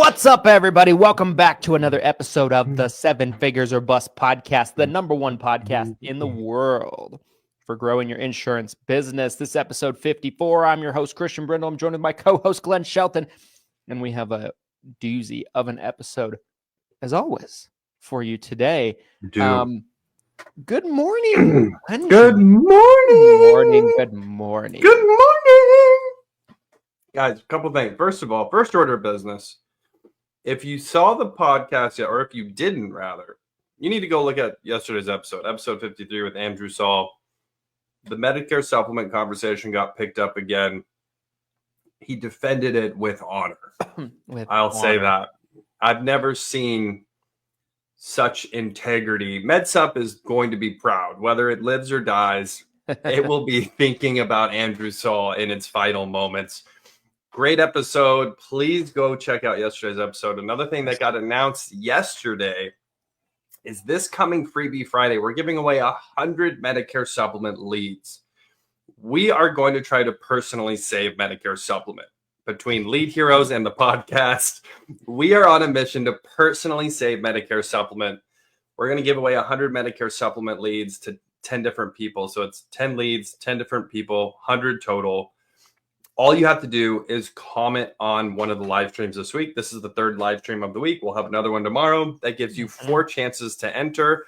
What's up, everybody? Welcome back to another episode of the Seven Figures or Bust podcast, the #1 podcast in the world for growing your insurance business. This episode 54. I'm your host, Christian Brindle. I'm joined with my co-host, Glen Shelton, and we have a doozy of an episode, as always, for you today. Good morning. Good morning. Good morning. Good morning. Guys, a couple things. First of all, first order of business. If you saw the podcast yet, or if you didn't, rather, you need to go look at yesterday's episode 53 with Andrew Saul. The Medicare supplement conversation got picked up again. He defended it with honor. I'll say that. I've never seen such integrity. MedSup is going to be proud. Whether it lives or dies, it will be thinking about Andrew Saul in its final moments. Great episode. Please go check out yesterday's episode. Another thing that got announced yesterday is this coming Freebie Friday. We're giving away 100 Medicare supplement leads. We are going to try to personally save Medicare supplement. Between Lead Heroes and the podcast, we are on a mission to personally save Medicare supplement. We're going to give away 100 Medicare supplement leads to 10 different people. So it's 10 leads, 10 different people, 100 total. All you have to do is comment on one of the live streams this week. This is the third live stream of the week. We'll have another one tomorrow. That gives you 4 chances to enter.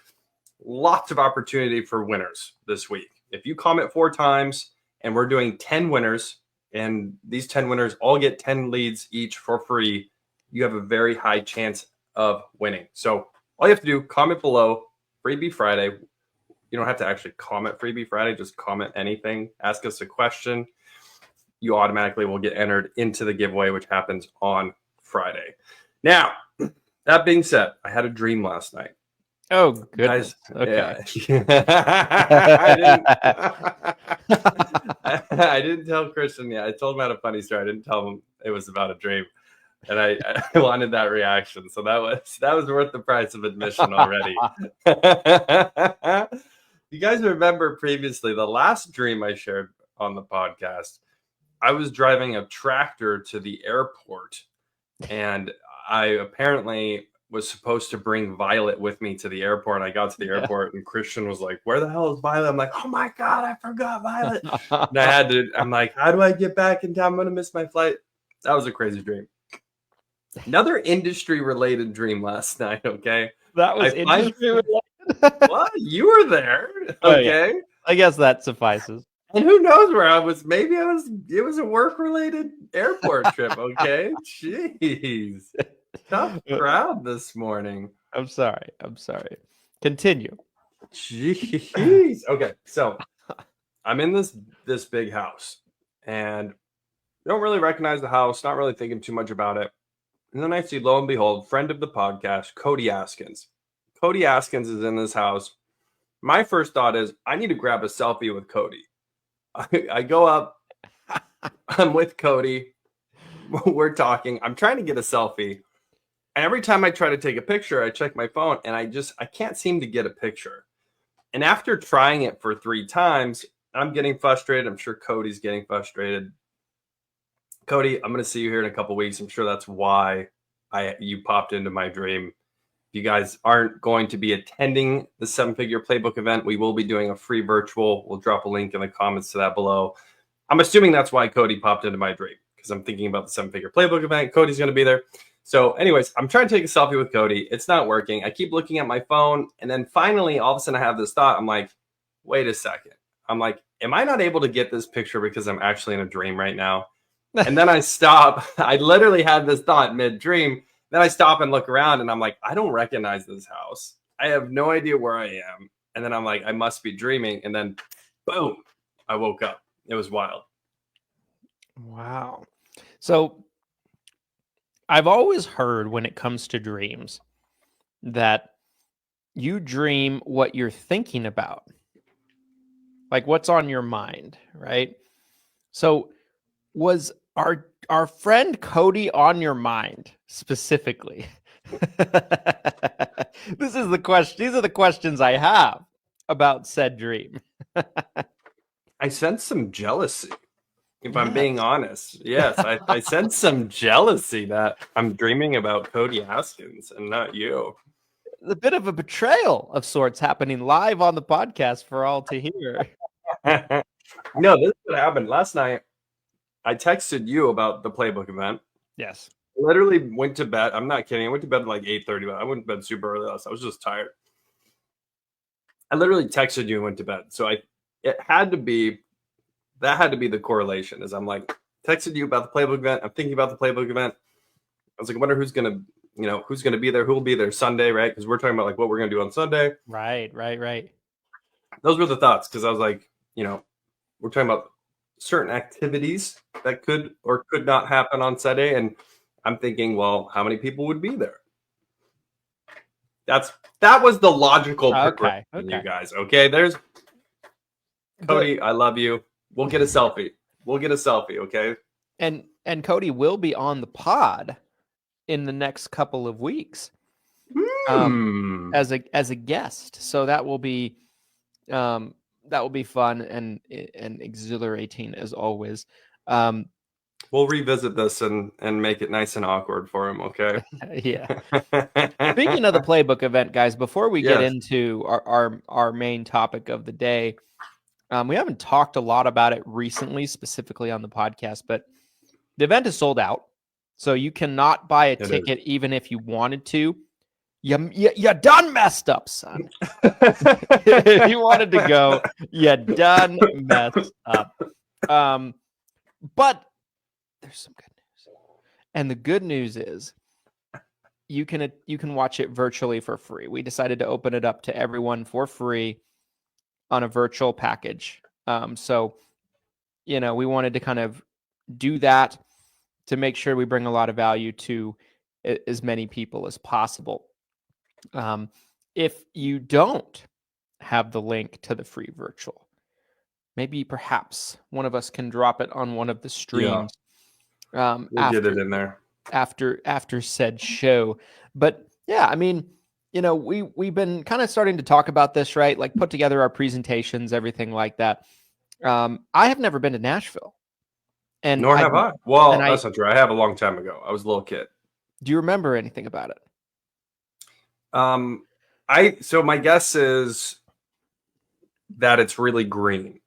Lots of opportunity for winners this week. If you comment 4 times, and we're doing 10 winners, and these 10 winners all get 10 leads each for free, you have a very high chance of winning. So all you have to do, comment below, Freebie Friday. You don't have to actually comment Freebie Friday. Just comment anything. Ask us a question. You automatically will get entered into the giveaway, which happens on Friday. Now, that being said, I had a dream last night. Oh, goodness. Okay. Yeah. I didn't tell Christian yet. I told him I had a funny story. I didn't tell him it was about a dream. And I wanted that reaction. So that was worth the price of admission already. You guys remember previously, the last dream I shared on the podcast, I was driving a tractor to the airport, and I apparently was supposed to bring Violet with me to the airport. And I got to the airport, and Christian was like, "Where the hell is Violet?" I'm like, "Oh my God, I forgot Violet." And I'm like, "How do I get back in time? I'm going to miss my flight." That was a crazy dream. Another industry-related dream last night, okay? That was industry-related? Well, you were there, okay? Oh, yeah. I guess that suffices. And who knows where I was? Maybe it was a work-related airport trip, okay? Jeez. Tough crowd this morning. I'm sorry. Continue. Jeez. Okay, so I'm in this big house, and I don't really recognize the house, not really thinking too much about it. And then I see, lo and behold, friend of the podcast, Cody Askins. Cody Askins is in this house. My first thought is, I need to grab a selfie with Cody. I go up, I'm with Cody, we're talking, I'm trying to get a selfie, and every time I try to take a picture, I check my phone, and I can't seem to get a picture. And after trying it for 3 times, I'm getting frustrated. I'm sure Cody's getting frustrated. Cody, I'm going to see you here in a couple weeks. I'm sure that's why you popped into my dream. If you guys aren't going to be attending the 7-Figure Playbook event, we will be doing a free virtual. We'll drop a link in the comments to that below. I'm assuming that's why Cody popped into my dream, because I'm thinking about the 7-Figure Playbook event. Cody's going to be there. So anyways, I'm trying to take a selfie with Cody. It's not working. I keep looking at my phone. And then finally, all of a sudden, I have this thought. I'm like, wait a second. I'm like, am I not able to get this picture because I'm actually in a dream right now? And then I stop. I literally had this thought mid-dream. Then I stop and look around, and I'm like, I don't recognize this house. I have no idea where I am. And then I'm like, I must be dreaming. And then, boom, I woke up. It was wild. Wow. So I've always heard when it comes to dreams that you dream what you're thinking about, like what's on your mind, right? So was our friend Cody on your mind specifically? This is the question. These are the questions I have about said dream. I sense some jealousy. If I'm being honest, yes, I sense some jealousy that I'm dreaming about Cody Haskins and not you. A bit of a betrayal of sorts happening live on the podcast for all to hear. No, this is what happened last night. I texted you about the playbook event. Yes. I literally went to bed. I'm not kidding. I went to bed at like 8:30. I went to bed super early last night. I was just tired. I literally texted you and went to bed. So that had to be the correlation. Is I'm like texted you about the playbook event. I'm thinking about the playbook event. I was like, I wonder who's gonna be there. Who will be there Sunday, right? Because we're talking about like what we're gonna do on Sunday. Right. Those were the thoughts. Because I was like, we're talking about certain activities that could or could not happen on Sunday, and I'm thinking, well, how many people would be there? That was the logical progression, you guys. Okay, there's Cody. I love you. We'll get a selfie. Okay. And Cody will be on the pod in the next couple of weeks as a guest. So that will be fun and exhilarating as always. We'll revisit this and make it nice and awkward for him, okay? Yeah. Speaking of the playbook event, guys, before we get into our main topic of the day, we haven't talked a lot about it recently, specifically on the podcast, but the event is sold out. So you cannot buy a ticket even if you wanted to. You done messed up, son. If you wanted to go, you done messed up. But there's some good news. And the good news is you can watch it virtually for free. We decided to open it up to everyone for free on a virtual package. So, we wanted to kind of do that to make sure we bring a lot of value to as many people as possible. If you don't have the link to the free virtual, maybe perhaps one of us can drop it on one of the streams. We'll get it in there after said show. But yeah, I mean, we've been kind of starting to talk about this, right? Like put together our presentations, everything like that. I have never been to Nashville. And nor have I. Well, that's not true. I have a long time ago. I was a little kid. Do you remember anything about it? So my guess is that it's really green.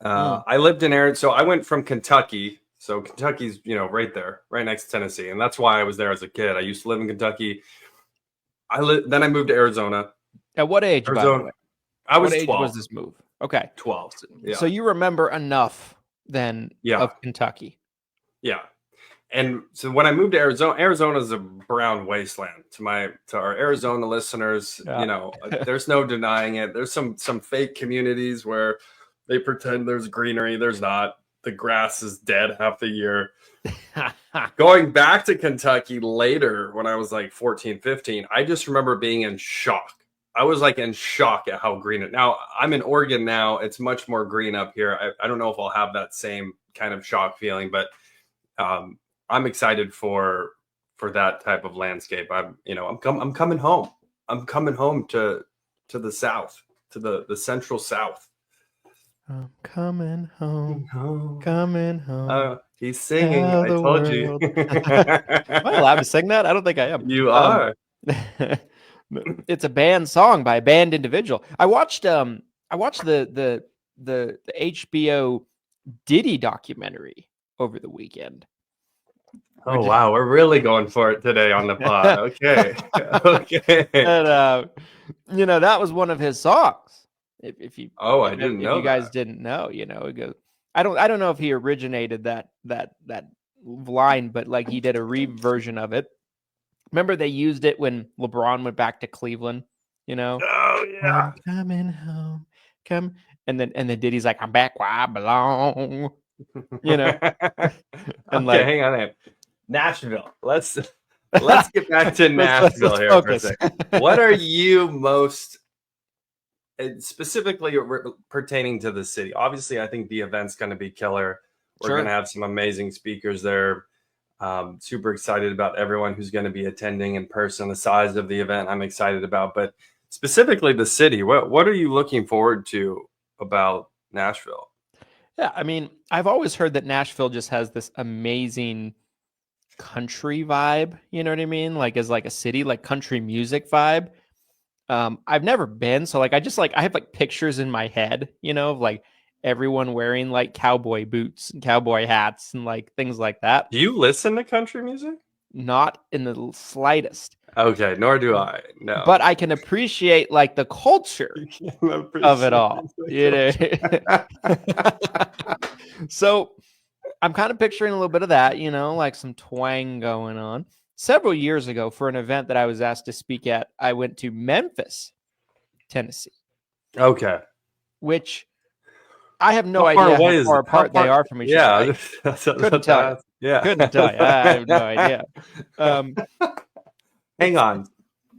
I lived in Arizona. So I went from Kentucky. So Kentucky's, right there, right next to Tennessee. And that's why I was there as a kid. I used to live in Kentucky. Then I moved to Arizona. At what age, by the way? I was 12. What age was this move? Okay. 12. Yeah. So you remember enough then of Kentucky. Yeah. And so when I moved to Arizona is a brown wasteland to our Arizona listeners. Yeah. There's no denying it. There's some fake communities where they pretend there's greenery. There's not. The grass is dead half the year. Going back to Kentucky later when I was like 14, 15, I just remember being in shock. I was like in shock at how green it. Now I'm in Oregon now. It's much more green up here. I don't know if I'll have that same kind of shock feeling, but I'm excited for that type of landscape. I'm coming home. I'm coming home to the South, to the Central South. I'm coming home. Coming home. He's singing. I told you. Am I allowed to sing that? I don't think I am. You are. It's a band song by a band individual. I watched the HBO Diddy documentary over the weekend. Oh wow, we're really going for it today on the pod. Okay. Okay. And that was one of his songs. I didn't know. If you guys didn't know, it goes. I don't know if he originated that line, but like he did a reversion of it. Remember they used it when LeBron went back to Cleveland, Oh yeah. I'm coming home. And then Diddy's like, I'm back where I belong. And hang on there. Nashville. Let's get back to Nashville here for a second. What are you most specifically pertaining to the city? Obviously, I think the event's going to be killer. We're going to have some amazing speakers there. Super excited about everyone who's going to be attending in person. The size of the event I'm excited about, but specifically the city. What are you looking forward to about Nashville? Yeah, I mean, I've always heard that Nashville just has this amazing country vibe. You know what I mean? Like as like a city, like country music vibe. I've never been, so like I have like pictures in my head, of like everyone wearing like cowboy boots and cowboy hats and like things like that. Do you listen to country music? Not in the slightest. Okay, nor do I. No. But I can appreciate like the culture of it all. So I'm kind of picturing a little bit of that, like some twang going on. Several years ago, for an event that I was asked to speak at, I went to Memphis, Tennessee. Okay. Which I have no idea how far apart they are from each other. Yeah. Couldn't tell you. Yeah. Couldn't tell you. I have no idea. Hang on.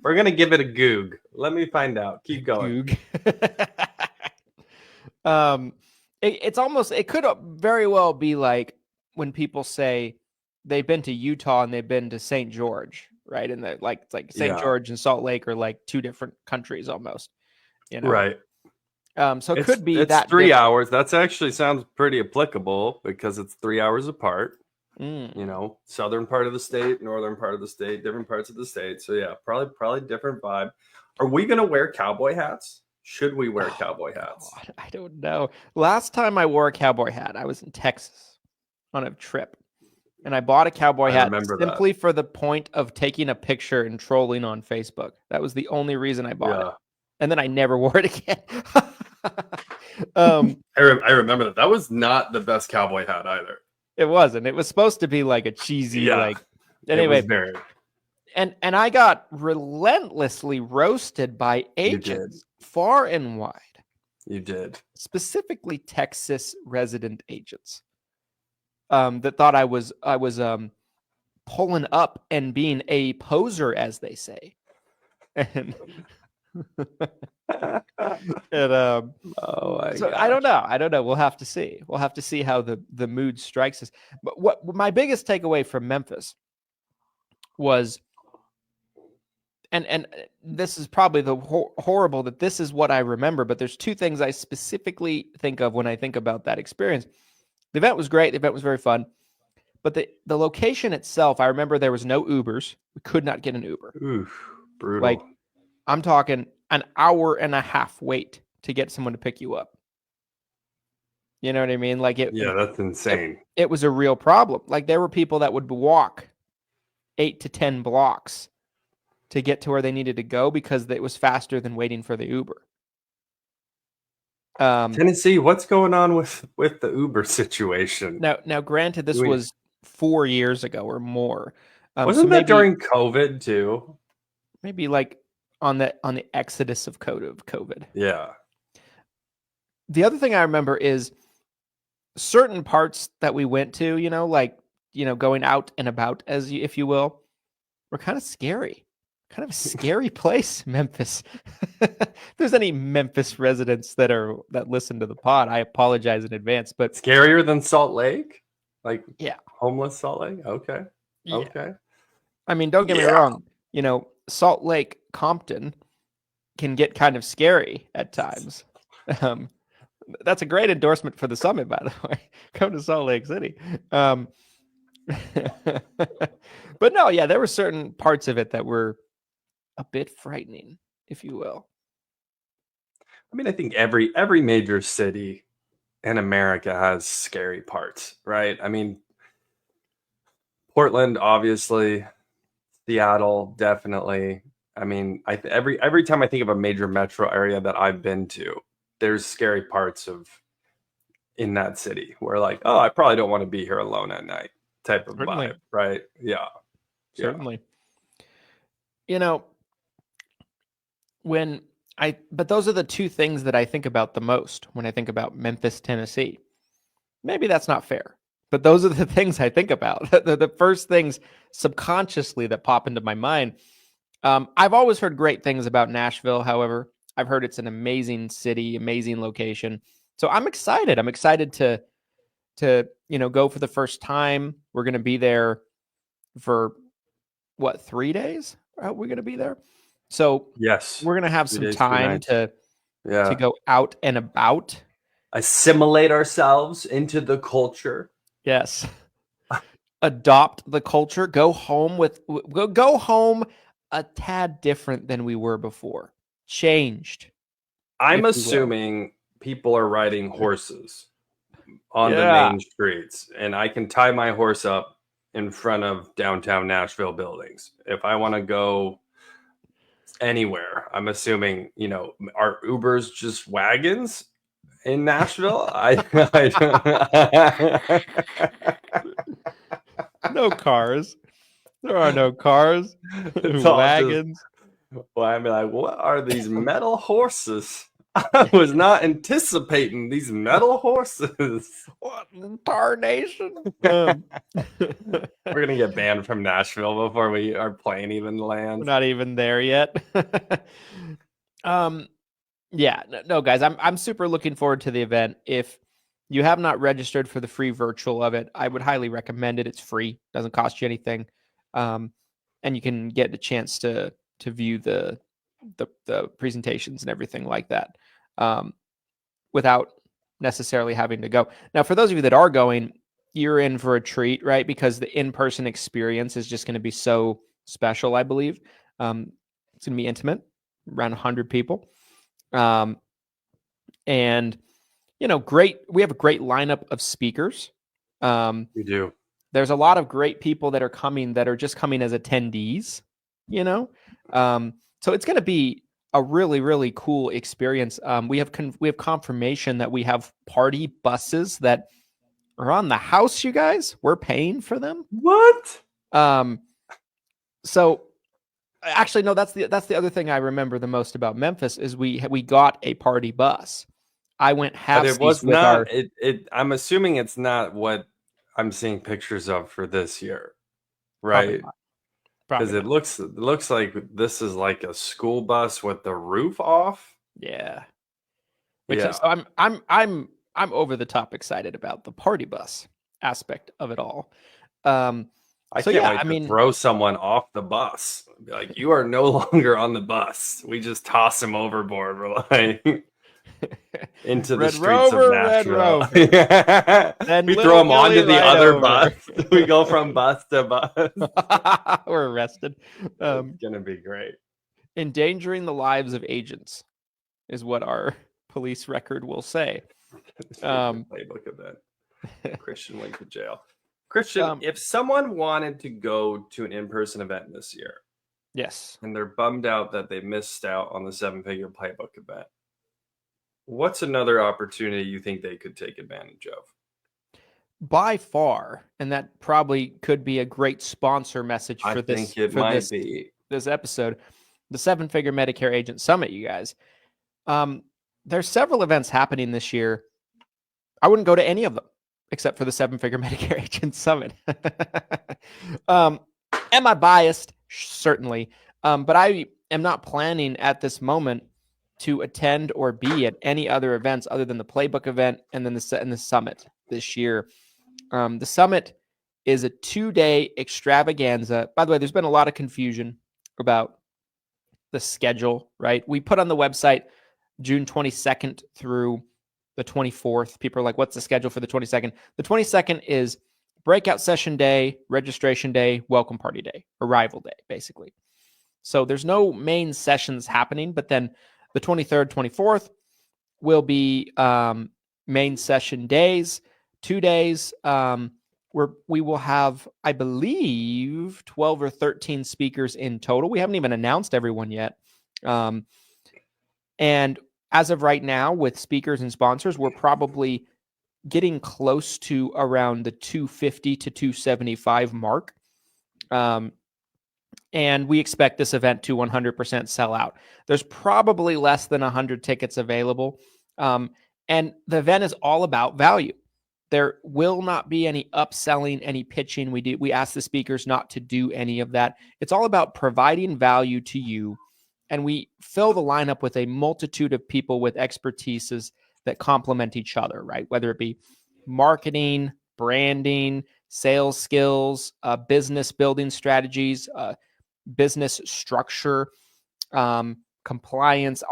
We're going to give it a goog. Let me find out. Keep going. It's almost, it could very well be like when people say they've been to Utah and they've been to St. George, right? And it's like St. George and Salt Lake are like two different countries almost, Right. So it could be it's that 3 hours. That's actually sounds pretty applicable because it's 3 hours apart. Southern part of the state, northern part of the state, different parts of the state. So yeah, probably different vibe. Are we going to wear cowboy hats? Should we wear cowboy hats? God, I don't know. Last time I wore a cowboy hat, I was in Texas on a trip. And I bought a cowboy hat simply for the point of taking a picture and trolling on Facebook. That was the only reason I bought it. And then I never wore it again. I remember that. That was not the best cowboy hat either. It wasn't. It was supposed to be like a cheesy, anyway. And I got relentlessly roasted by agents far and wide. You did. Specifically Texas resident agents. That thought I was pulling up and being a poser, as they say. And I don't know. We'll have to see. We'll have to see how the mood strikes us. But what my biggest takeaway from Memphis was, and this is probably the horrible that this is what I remember, but there's two things I specifically think of when I think about that experience. The event was great. The event was very fun. But the location itself, I remember there was no Ubers. We could not get an Uber. Oof, brutal. Like, I'm talking an hour and a half wait to get someone to pick you up. You know what I mean? Like that's insane. It was a real problem. Like there were people that would walk 8 to 10 blocks to get to where they needed to go because it was faster than waiting for the Uber. Tennessee, what's going on with the Uber situation? Now, granted, this was 4 years ago or more. Wasn't that during COVID too? Maybe like on the exodus of COVID. Yeah. The other thing I remember is certain parts that we went to, going out and about, if you will, were kind of scary. Kind of a scary place, Memphis. If there's any Memphis residents that listen to the pod, I apologize in advance. But scarier than Salt Lake? Like homeless Salt Lake? Okay. Yeah. Okay. I mean, don't get me wrong. Salt Lake, Compton can get kind of scary at times. That's a great endorsement for the summit, by the way. Come to Salt Lake City. But no, there were certain parts of it that were a bit frightening, if you will. I mean, I think every major city in America has scary parts, right? I mean, Portland, obviously, Seattle, definitely. I mean, every time I think of a major metro area that I've been to, there's scary parts in that city where like, oh, I probably don't want to be here alone at night type of vibe, right? Yeah. Certainly. But those are the two things that I think about the most when I think about Memphis, Tennessee. Maybe that's not fair, but those are the things I think about. The first things subconsciously that pop into my mind. I've always heard great things about Nashville. However, I've heard it's an amazing city, amazing location. So I'm excited. I'm excited to go for the first time. We're going to be there for 3 days? Are we going to be there? So yes, we're going to have some time to go out and about. assimilate ourselves into the culture. Yes. Adopt the culture. Go home a tad different than we were before. Changed. I'm assuming people are riding horses on the Yeah. main streets, and I can tie my horse up in front of downtown Nashville buildings. If I want to go anywhere, I'm assuming, are Ubers just wagons in Nashville? No cars. There are no cars. It's all Wagons. Well, I'd be like, what are these metal horses? I was not anticipating these metal horses. What in tarnation? We're gonna get banned from Nashville before our plane even lands. We're not even there yet. Yeah, no, guys, I'm super looking forward to the event. If you have not registered for the free virtual of it, I would highly recommend it. It's free, doesn't cost you anything, and you can get a chance to view the presentations and everything like that, without necessarily having to go. Now, for those of you that are going, you're in for a treat, right? Because the in-person experience is just going to be so special, I believe. It's going to be intimate, around 100 people. And, we have a great lineup of speakers. We do. There's a lot of great people that are coming that are just coming as attendees, so it's going to be a really, really cool experience. We have confirmation that we have party buses that are on the house, you guys. We're paying for them. What? So actually, no, that's the other thing I remember the most about Memphis is we got a party bus. I went half. But it was not. I'm assuming it's not what I'm seeing pictures of for this year, right? Because it looks like this is like a school bus with the roof off. Yeah. So I'm over the top excited about the party bus aspect of it all. I can't wait to throw someone off the bus. Be like, you are no longer on the bus. We just toss them overboard. We're like into the streets of Nashville. We throw them onto the other bus. We go from bus to bus. We're arrested. It's gonna be great. Endangering the lives of agents is what our police record will say. Playbook of that. Christian went to jail. Christian, if someone wanted to go to an in-person event this year, yes, and they're bummed out that they missed out on the 7-figure playbook event, what's another opportunity you think they could take advantage of? By far, and that probably could be a great sponsor message for this episode, the 7-Figure Medicare Agent Summit, you guys. There's several events happening this year. I wouldn't go to any of them except for the 7-Figure Medicare Agent Summit. Am I biased? Certainly. But I am not planning at this moment to attend or be at any other events other than the Playbook event and then the summit this year. The summit is a 2-day extravaganza. By the way, there's been a lot of confusion about the schedule, right? We put on the website June 22nd through the 24th. People are like, what's the schedule for the 22nd? The 22nd is breakout session day, registration day, welcome party day, arrival day, basically. So there's no main sessions happening, but then the 23rd, 24th will be main session days, 2 days, where we will have, I believe, 12 or 13 speakers in total. We haven't even announced everyone yet. And as of right now, with speakers and sponsors, we're probably getting close to around the 250 to 275 mark. And we expect this event to 100% sell out. There's probably less than 100 tickets available. And the event is all about value. There will not be any upselling, any pitching. We ask the speakers not to do any of that. It's all about providing value to you. And we fill the lineup with a multitude of people with expertises that complement each other, right? Whether it be marketing, branding, sales skills, business building strategies, business structure, compliance,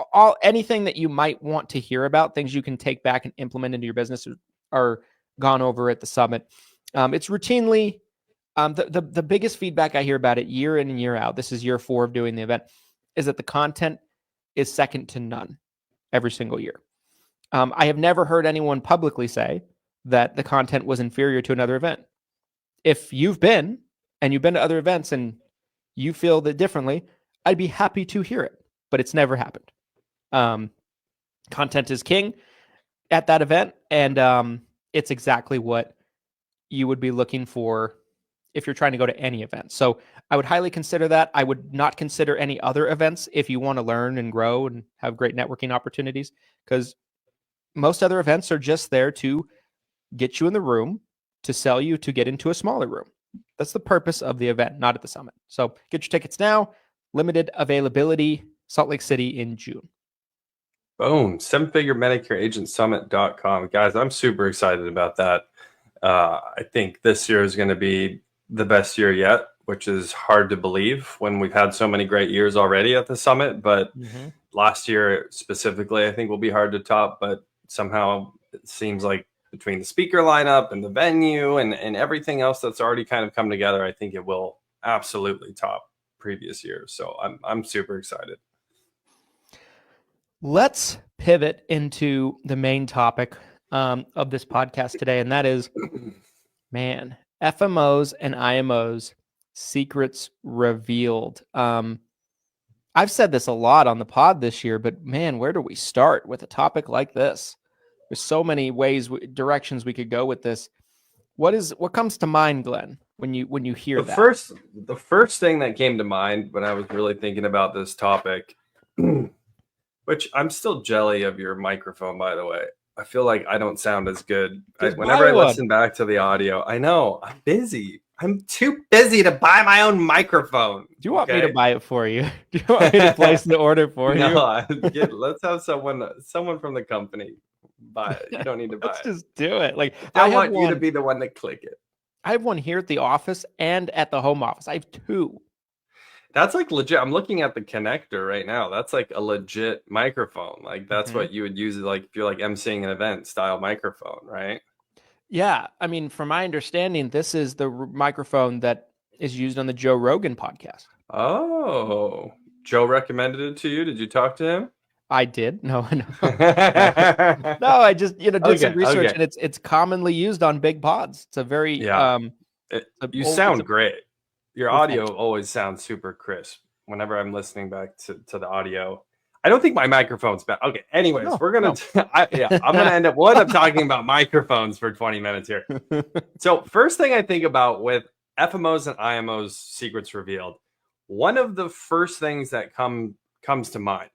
anything that you might want to hear about, things you can take back and implement into your business are gone over at the summit. It's routinely the biggest feedback I hear about it year in and year out. This is year 4 of doing the event, is that the content is second to none every single year. I have never heard anyone publicly say that the content was inferior to another event. If you've been to other events and you feel that differently, I'd be happy to hear it, but it's never happened. Content is king at that event, and it's exactly what you would be looking for if you're trying to go to any event. So I would highly consider that. I would not consider any other events if you want to learn and grow and have great networking opportunities, because most other events are just there to get you in the room, to sell you to get into a smaller room. That's the purpose of the event, not at the summit. So get your tickets now. Limited availability, Salt Lake City in June. Boom. 7-Figure Medicare Agent Summit.com. Guys, I'm super excited about that. I think this year is going to be the best year yet, which is hard to believe when we've had so many great years already at the summit. But last year specifically, I think will be hard to top. But somehow it seems like between the speaker lineup and the venue and everything else that's already kind of come together, I think it will absolutely top previous years. So I'm super excited. Let's pivot into the main topic of this podcast today, and that is, man, FMOs and IMOs, secrets revealed. I've said this a lot on the pod this year, but man, where do we start with a topic like this? There's so many directions we could go with this. What comes to mind, Glenn, when you hear that? The first thing that came to mind when I was really thinking about this topic, which I'm still jelly of your microphone, by the way. I feel like I don't sound as good. Whenever I listen back to the audio, I know I'm busy. I'm too busy to buy my own microphone. Do you want me to buy it for you? Do you want me to place the order for you? No, let's have someone from the company buy it. You don't need to buy it. Let's just do it. Like, I want you to be the one to click it. I have one here at the office and at the home office. I have 2. That's like legit. I'm looking at the connector right now. That's like a legit microphone. Like that's what you would use, like if you're like emceeing an event style microphone, right? Yeah. I mean, from my understanding, this is the microphone that is used on the Joe Rogan podcast. Oh, Joe recommended it to you. Did you talk to him? I did. No. No, I just, did some research, and it's commonly used on big pods. It's a very, you sound great. Your audio always sounds super crisp whenever I'm listening back to the audio. I don't think my microphone's bad. Okay. Anyways, I'm going to we'll end up talking about microphones for 20 minutes here. So first thing I think about with FMOs and IMOs secrets revealed, one of the first things that comes to mind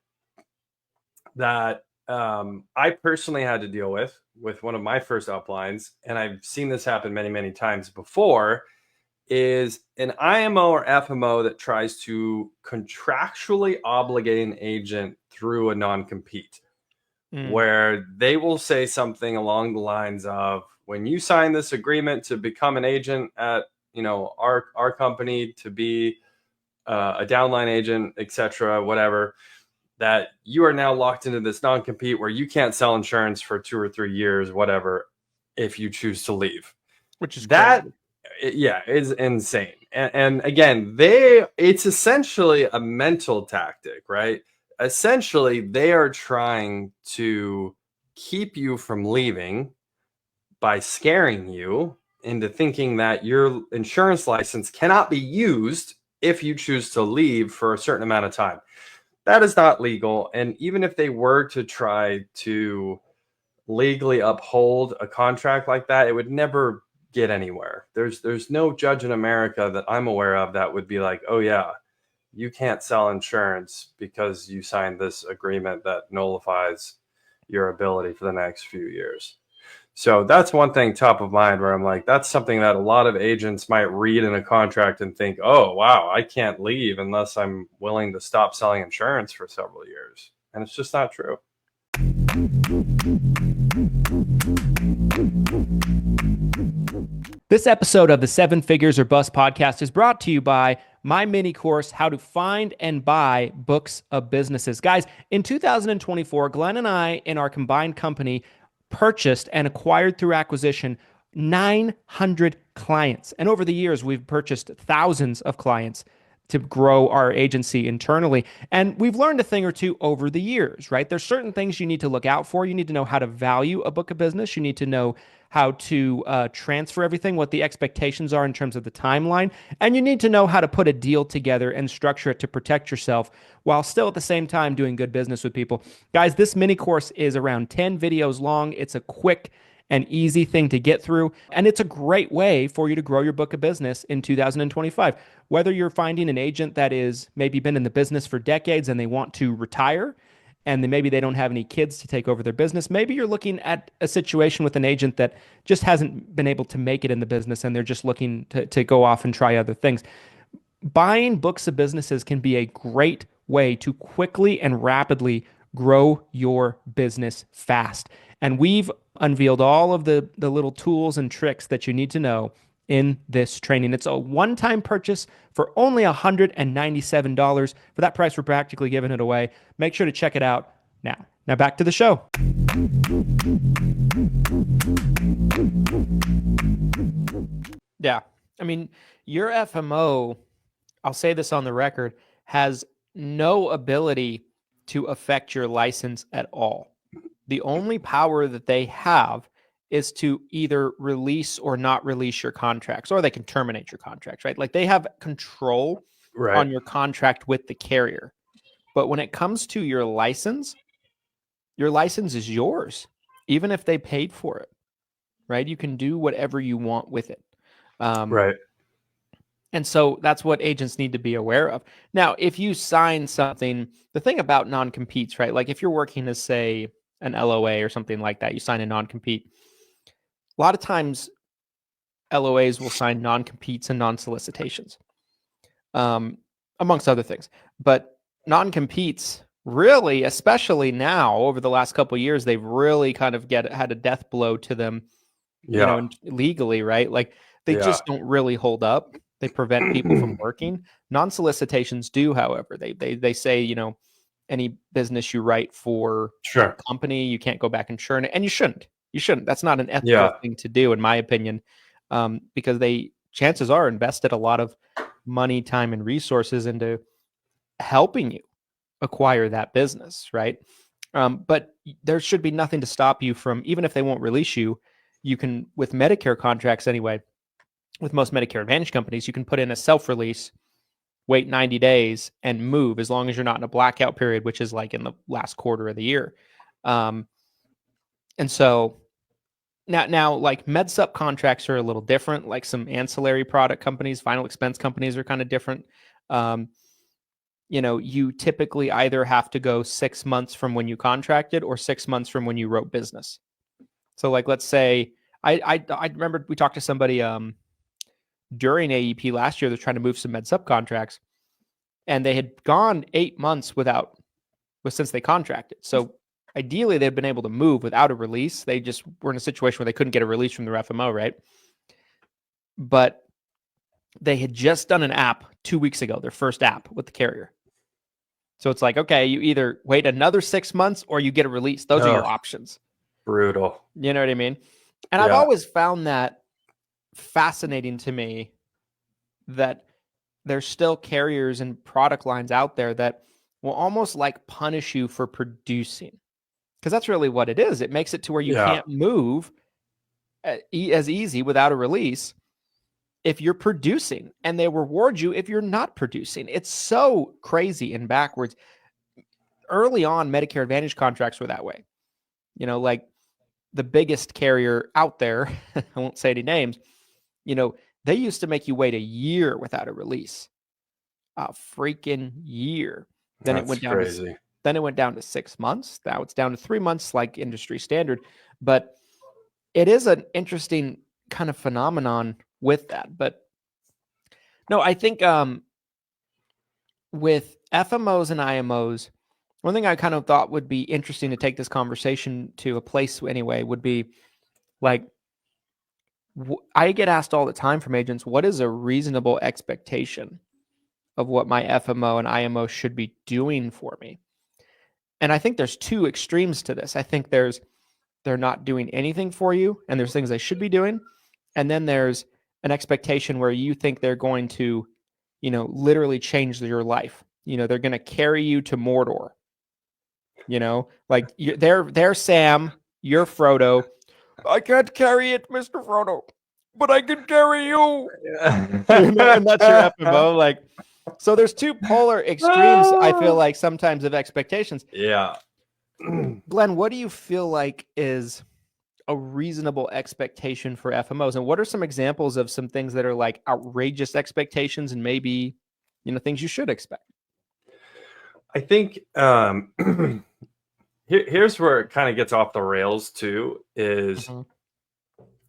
that I personally had to deal with one of my first uplines, and I've seen this happen many, many times before, is an IMO or FMO that tries to contractually obligate an agent through a non-compete, where they will say something along the lines of, when you sign this agreement to become an agent at our company, to be a downline agent, etc., whatever, that you are now locked into this non-compete where you can't sell insurance for 2 or 3 years, whatever, if you choose to leave. Which is that crazy. Is insane. And again, it's essentially a mental tactic, right? Essentially, they are trying to keep you from leaving by scaring you into thinking that your insurance license cannot be used if you choose to leave for a certain amount of time. That is not legal. And even if they were to try to legally uphold a contract like that, it would never get anywhere. There's no judge in America that I'm aware of that would be like, oh yeah, you can't sell insurance because you signed this agreement that nullifies your ability for the next few years. So that's one thing top of mind where I'm like, that's something that a lot of agents might read in a contract and think, oh wow, I can't leave unless I'm willing to stop selling insurance for several years. And it's just not true. This episode of the 7 Figures or Bust podcast is brought to you by my mini course, How to Find and Buy Books of Businesses. Guys, in 2024, Glenn and I, in our combined company, purchased and acquired through acquisition 900 clients. And over the years, we've purchased thousands of clients to grow our agency internally. And we've learned a thing or two over the years, right? There's certain things you need to look out for. You need to know how to value a book of business. You need to know how to transfer everything, what the expectations are in terms of the timeline. And you need to know how to put a deal together and structure it to protect yourself while still at the same time doing good business with people. Guys, this mini course is around 10 videos long. It's a quick and easy thing to get through. And it's a great way for you to grow your book of business in 2025. Whether you're finding an agent that is maybe been in the business for decades and they want to retire, and then maybe they don't have any kids to take over their business. Maybe you're looking at a situation with an agent that just hasn't been able to make it in the business and they're just looking to go off and try other things. Buying books of businesses can be a great way to quickly and rapidly grow your business fast. And we've unveiled all of the little tools and tricks that you need to know in this training. It's a one-time purchase for only $197. For that price, we're practically giving it away. Make sure to check it out now. Now back to the show. Yeah. I mean, your FMO, I'll say this on the record, has no ability to affect your license at all. The only power that they have is to either release or not release your contracts, or they can terminate your contracts, right? Like they have control on your contract with the carrier. But when it comes to your license is yours, even if they paid for it, right? You can do whatever you want with it. Right. And so that's what agents need to be aware of. Now, if you sign something, the thing about non-competes, right? Like if you're working as, say, an LOA or something like that, you sign a non-compete. A lot of times, LOAs will sign non-competes and non-solicitations, amongst other things. But non-competes, really, especially now, over the last couple of years, they've really kind of had a death blow to them, you know, legally, right? Like they just don't really hold up. They prevent people from working. Non-solicitations do, however. They say, you know, any business you write for a company, you can't go back and churn it, and you shouldn't. You shouldn't. That's not an ethical thing to do, in my opinion, because they, chances are, invested a lot of money, time, and resources into helping you acquire that business, right? But there should be nothing to stop you from, even if they won't release you, you can, with Medicare contracts anyway, with most Medicare Advantage companies, you can put in a self-release, wait 90 days, and move as long as you're not in a blackout period, which is like in the last quarter of the year. And so now like MedSup contracts are a little different. Like some ancillary product companies, final expense companies are kind of different. You know, you typically either have to go 6 months from when you contracted or 6 months from when you wrote business. So like, let's say I remember we talked to somebody during AEP last year. They're trying to move some MedSup contracts, and they had gone 8 months since they contracted. So ideally, they'd been able to move without a release. They just were in a situation where they couldn't get a release from their FMO, right? But they had just done an app 2 weeks ago, their first app with the carrier. So it's like, okay, you either wait another 6 months or you get a release. Those are your options. Brutal. You know what I mean? And I've always found that fascinating to me, that there's still carriers and product lines out there that will almost like punish you for producing. Because that's really what it is. It makes it to where you can't move as easy without a release if you're producing, and they reward you if you're not producing. It's so crazy and backwards. Early on, Medicare Advantage contracts were that way. You know, like the biggest carrier out there, I won't say any names, you know, they used to make you wait a year without a release. A freaking year. Then it went down crazy. Then it went down to 6 months. Now it's down to 3 months, like industry standard. But it is an interesting kind of phenomenon with that. But no, I think with FMOs and IMOs, one thing I kind of thought would be interesting to take this conversation to a place anyway would be like, I get asked all the time from agents, what is a reasonable expectation of what my FMO and IMO should be doing for me. And I think there's two extremes to this. I think they're not doing anything for you, and there's things they should be doing. And then there's an expectation where you think they're going to, literally change your life. They're going to carry you to Mordor. Like they're Sam, you're Frodo. I can't carry it, Mr. Frodo, but I can carry you. And that's your FMO. Like, so there's two polar extremes, I feel like, sometimes of expectations. Yeah. Glenn, what do you feel like is a reasonable expectation for FMOs? And what are some examples of some things that are like outrageous expectations and maybe, things you should expect? I think here's where it kind of gets off the rails too, is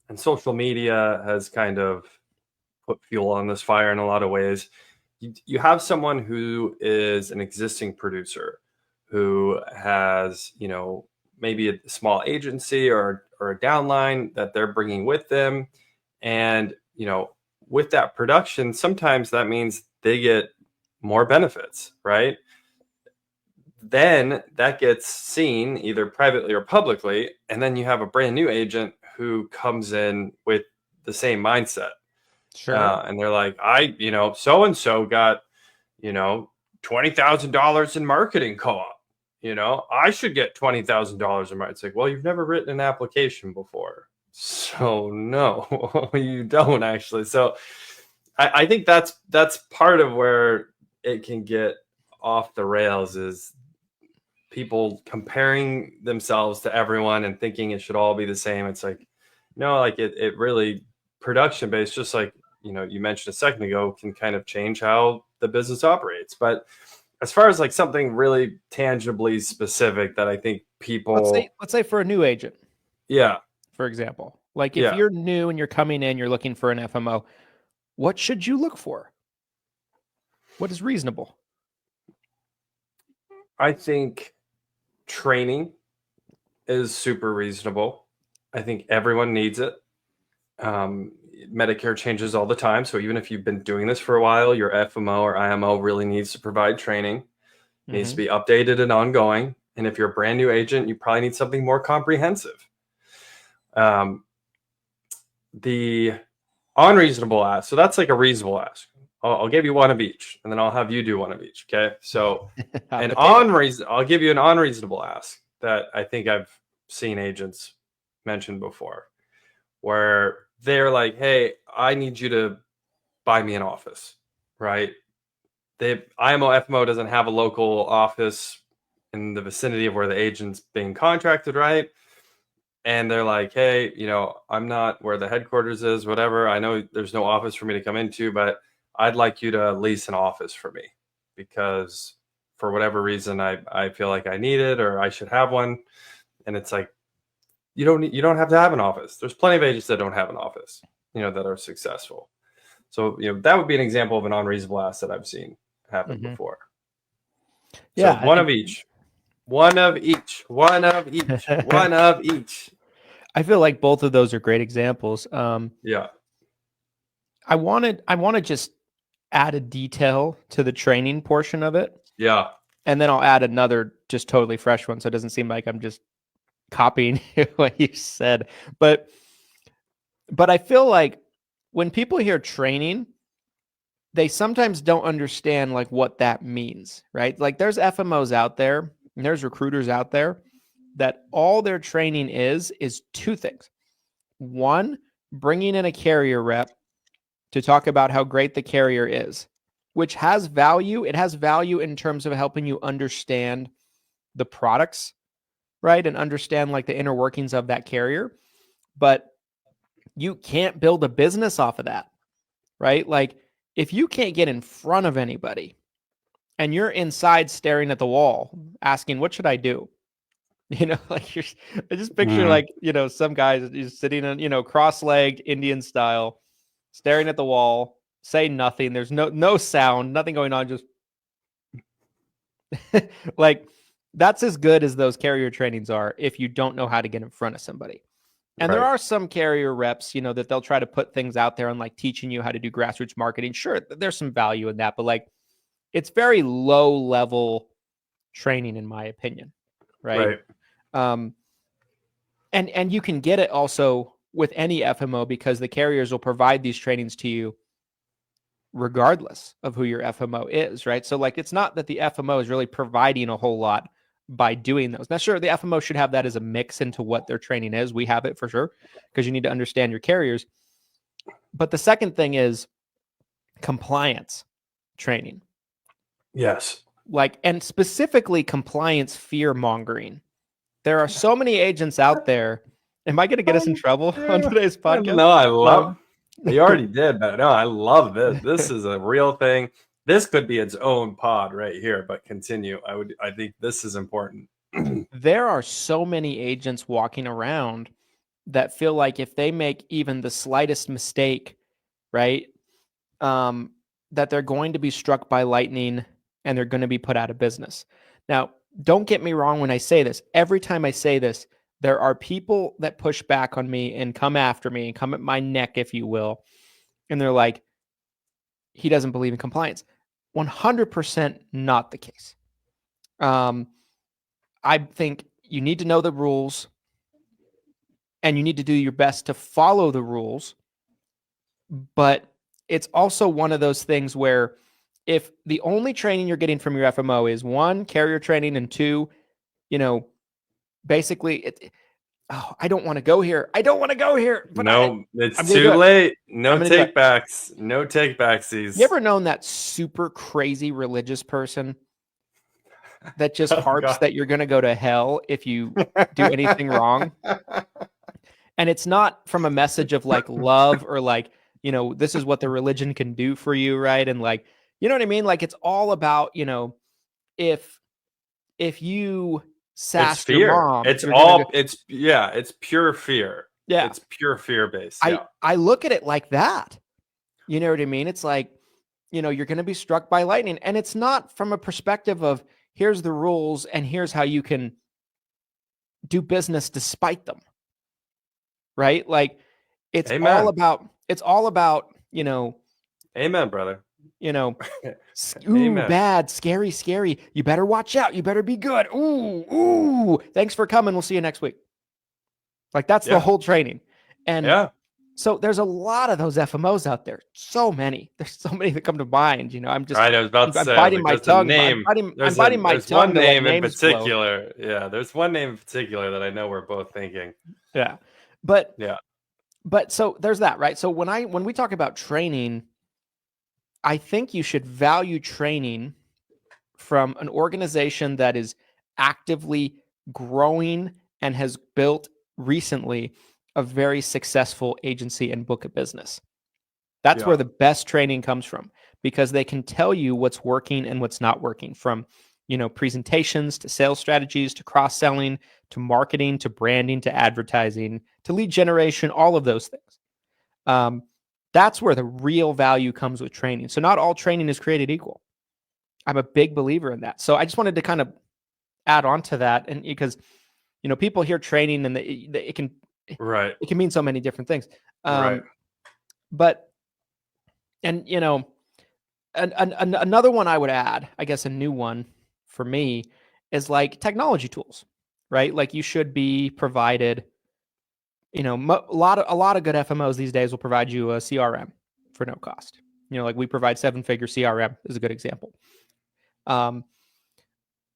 and social media has kind of put fuel on this fire in a lot of ways. You have someone who is an existing producer who has, maybe a small agency or a downline that they're bringing with them. And, with that production, sometimes that means they get more benefits, right? Then that gets seen either privately or publicly. And then you have a brand new agent who comes in with the same mindset. Sure. And they're like, so-and-so got, $20,000 in marketing co-op. I should get $20,000 in marketing. It's like, well, you've never written an application before. So no, you don't actually. So I think that's part of where it can get off the rails, is people comparing themselves to everyone and thinking it should all be the same. It's like, no, like it really production based, just like, you mentioned a second ago, can kind of change how the business operates. But as far as like something really tangibly specific that I think people, let's say for a new agent, yeah, for example, like if you're new and you're coming in, you're looking for an FMO, what should you look for? What is reasonable? I think training is super reasonable. I think everyone needs it. Medicare changes all the time. So even if you've been doing this for a while, your FMO or IMO really needs to provide training. It needs to be updated and ongoing. And if you're a brand new agent, you probably need something more comprehensive. The unreasonable ask. So that's like a reasonable ask. I'll give you one of each, and then I'll have you do one of each. Okay. So I'll give you an unreasonable ask that I think I've seen agents mention before, where they're like, hey, I need you to buy me an office, right? IMO, FMO doesn't have a local office in the vicinity of where the agent's being contracted, right? And they're like, hey, I'm not where the headquarters is, whatever. I know there's no office for me to come into, but I'd like you to lease an office for me because for whatever reason, I feel like I need it or I should have one. And it's like, you don't have to have an office. There's plenty of agents that don't have an office, that are successful. So, that would be an example of an unreasonable ask that I've seen happen before. Yeah. So one of each. I feel like both of those are great examples. Yeah. I want to just add a detail to the training portion of it. Yeah. And then I'll add another just totally fresh one. So it doesn't seem like I'm just copying what you said. But I feel like when people hear training, they sometimes don't understand like what that means, right? Like there's FMOs out there and there's recruiters out there that all their training is two things. One, bringing in a carrier rep to talk about how great the carrier is, which has value. It has value in terms of helping you understand the products, right? And understand like the inner workings of that carrier. But you can't build a business off of that, right? Like if you can't get in front of anybody and you're inside staring at the wall asking, what should I do? Like I just picture like, some guys just sitting on, cross-legged Indian style, staring at the wall, say nothing. There's no sound, nothing going on. Just like that's as good as those carrier trainings are if you don't know how to get in front of somebody. And there are some carrier reps, that they'll try to put things out there and like teaching you how to do grassroots marketing. Sure, there's some value in that, but like it's very low level training, in my opinion. Right. And you can get it also with any FMO because the carriers will provide these trainings to you regardless of who your FMO is, right? So like, it's not that the FMO is really providing a whole lot by doing those. Now, sure, the FMO should have that as a mix into what their training is. We have it for sure because you need to understand your carriers. But the second thing is compliance training. Yes. Like, and specifically compliance fear mongering. There are so many agents out there. Am I going to get us in trouble on today's podcast? No, I love. You already did, but no, I love this. This is a real thing. This could be its own pod right here, but continue. I think this is important. There are so many agents walking around that feel like if they make even the slightest mistake, right, that they're going to be struck by lightning and they're going to be put out of business. Now, don't get me wrong when I say this. Every time I say this, there are people that push back on me and come after me and come at my neck, if you will. And they're like, he doesn't believe in compliance. 100% not the case. I think you need to know the rules and you need to do your best to follow the rules. But it's also one of those things where if the only training you're getting from your FMO is one, carrier training, and two, basically I don't want to go here. I don't want to go here. But it's too late. No take backs. No take backsies. You ever known that super crazy religious person that just harps that you're going to go to hell if you do anything wrong? And it's not from a message of like love or like, this is what the religion can do for you. Right. And like, you know what I mean? Like it's all about, if you sass your mom, it's pure fear. Yeah. It's pure fear based. I look at it like that. You know what I mean? It's like, you're going to be struck by lightning, and it's not from a perspective of here's the rules and here's how you can do business despite them. Right? Like it's all about, Amen, brother. Ooh, bad, scary. You better watch out. You better be good. Ooh. Thanks for coming. We'll see you next week. Like that's the whole training. And so there's a lot of those FMOs out there. So many. There's so many that come to mind. I'm just. I was about to say, biting my tongue. I'm biting my tongue. One name in particular. Yeah, there's one name in particular that I know we're both thinking. Yeah, but so there's that, right? So when we talk about training, I think you should value training from an organization that is actively growing and has built recently a very successful agency and book of business. That's where the best training comes from, because they can tell you what's working and what's not working, from presentations to sales strategies to cross-selling to marketing to branding to advertising to lead generation, all of those things. That's where the real value comes with training. So not all training is created equal. I'm a big believer in that. So I just wanted to kind of add on to that, and because people hear training and it can mean so many different things. But another one I would add, I guess a new one for me, is like technology tools, right? Like you should be provided. A lot of good FMOs these days will provide you a CRM for no cost. Like we provide 7-figure CRM is a good example. A